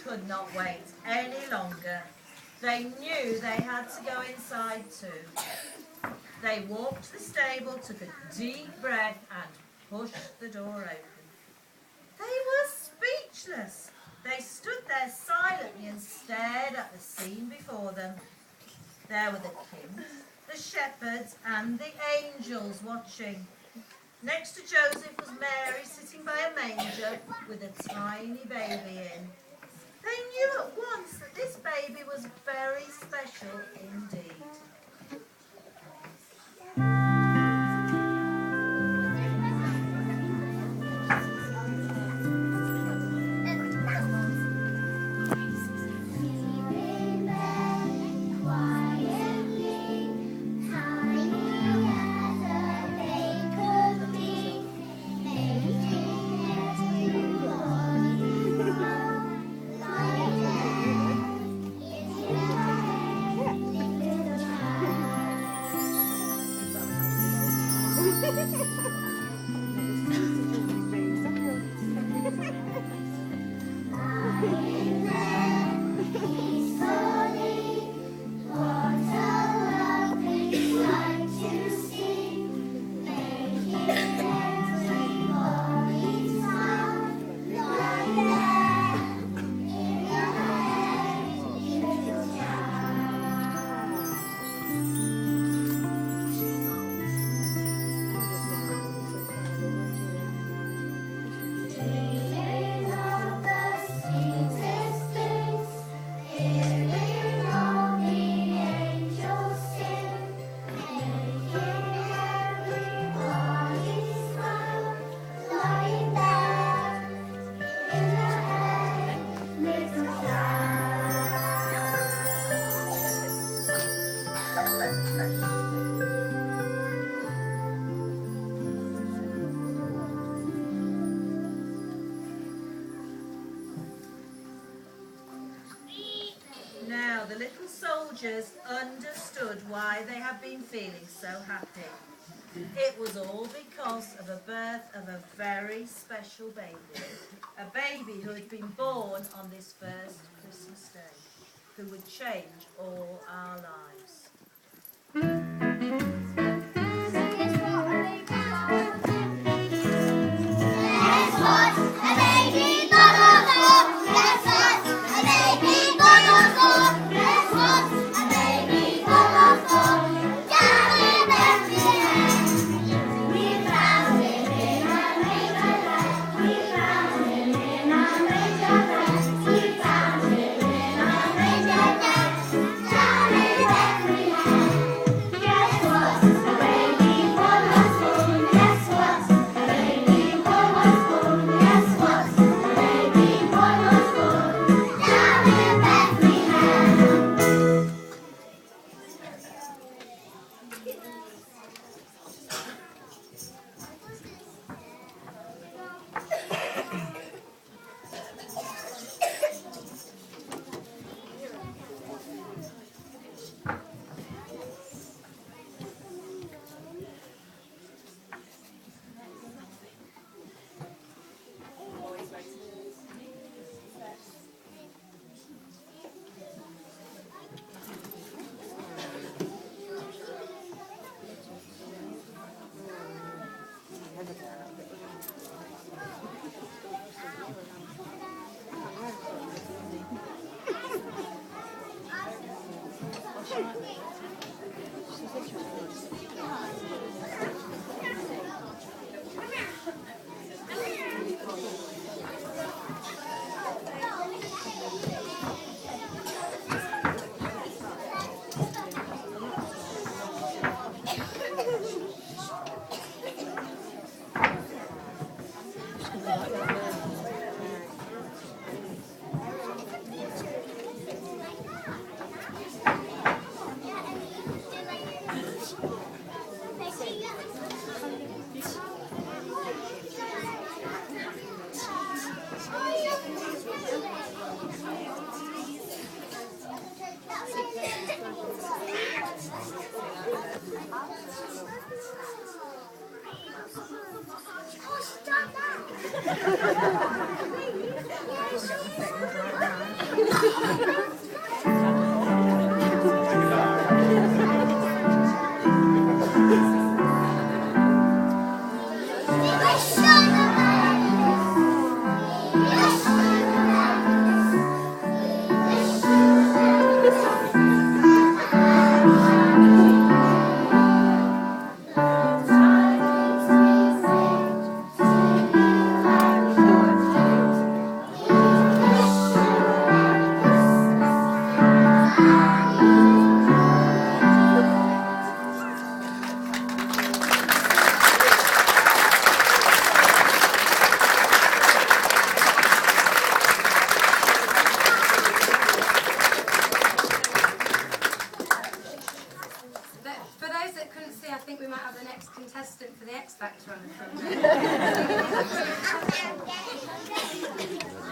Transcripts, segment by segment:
could not wait any longer. They knew they had to go inside too. They walked to the stable, took a deep breath and pushed the door open. They were speechless. They stood there silently and stared at the scene before them. There were the kings, the shepherds and the angels watching. Next to Joseph was Mary sitting by a manger with a tiny baby in. They knew at once that this baby was very special indeed. Now the little soldiers understood why they had been feeling so happy. It was all because of the birth of a very special baby. A baby who had been born on this first Christmas day, who would change all our lives. Oh, stop that! Contestant for the X Factor on the front. For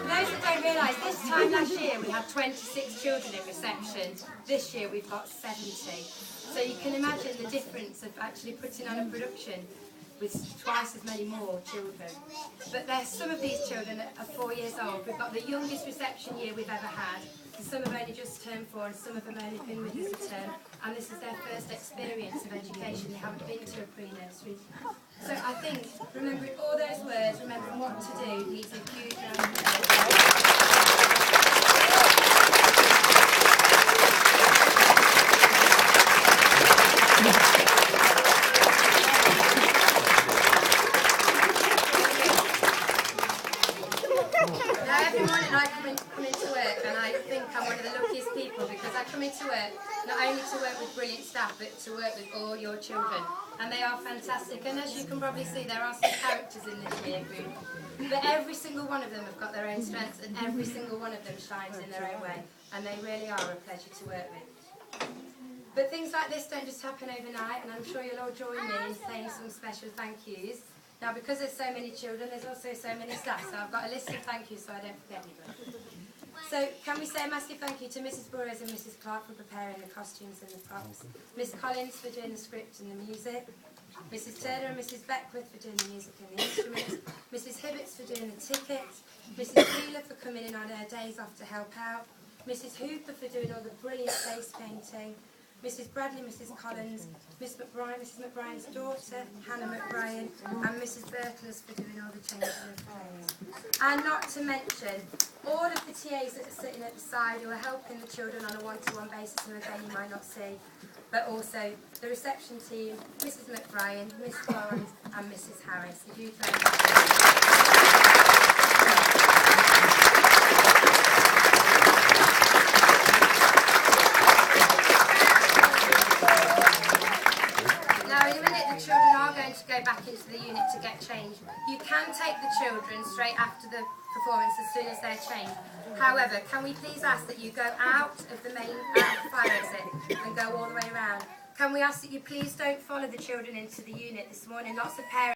those that don't realise, this time last year we had 26 children in reception. This year we've got 70. So you can imagine the difference of actually putting on a production with twice as many more children. But there's some of these children that are 4 years old. We've got the youngest reception year we've ever had. And some have only just turned 4 and some have only been with us a term. And this is their first experience of education. They haven't been to a pre-nursery. So I think remembering all those words, remembering what to do, needs a huge round of applause. I come into work not only to work with brilliant staff but to work with all your children, and they are fantastic. And as you can probably see, there are some characters in this year group, but every single one of them have got their own strengths and every single one of them shines in their own way, and they really are a pleasure to work with. But things like this don't just happen overnight, and I'm sure you'll all join me in saying some special thank yous. Now, because there's so many children, there's also so many staff, so I've got a list of thank yous so I don't forget anybody. So can we say a massive thank you to Mrs Burrows and Mrs Clark for preparing the costumes and the props, Miss Collins for doing the script and the music, Mrs Turner and Mrs Beckwith for doing the music and the instruments, Mrs Hibbets for doing the tickets, Mrs Wheeler for coming in on her days off to help out, Mrs Hooper for doing all the brilliant face painting, Mrs Bradley, Mrs Collins, Mrs McBrien's daughter, Hannah McBrien, and Mrs Burkles for doing all the changes of clothes. And not to mention all of the TAs that are sitting at the side who are helping the children on a one-to-one basis, and again you might not see, but also the reception team, Mrs McBrien, Miss Florence and Mrs Harris. A huge round of applause. Go back into the unit to get changed. You can take the children straight after the performance as soon as they're changed. However, can we please ask that you go out of the fire exit and go all the way around? Can we ask that you please don't follow the children into the unit this morning? Lots of parents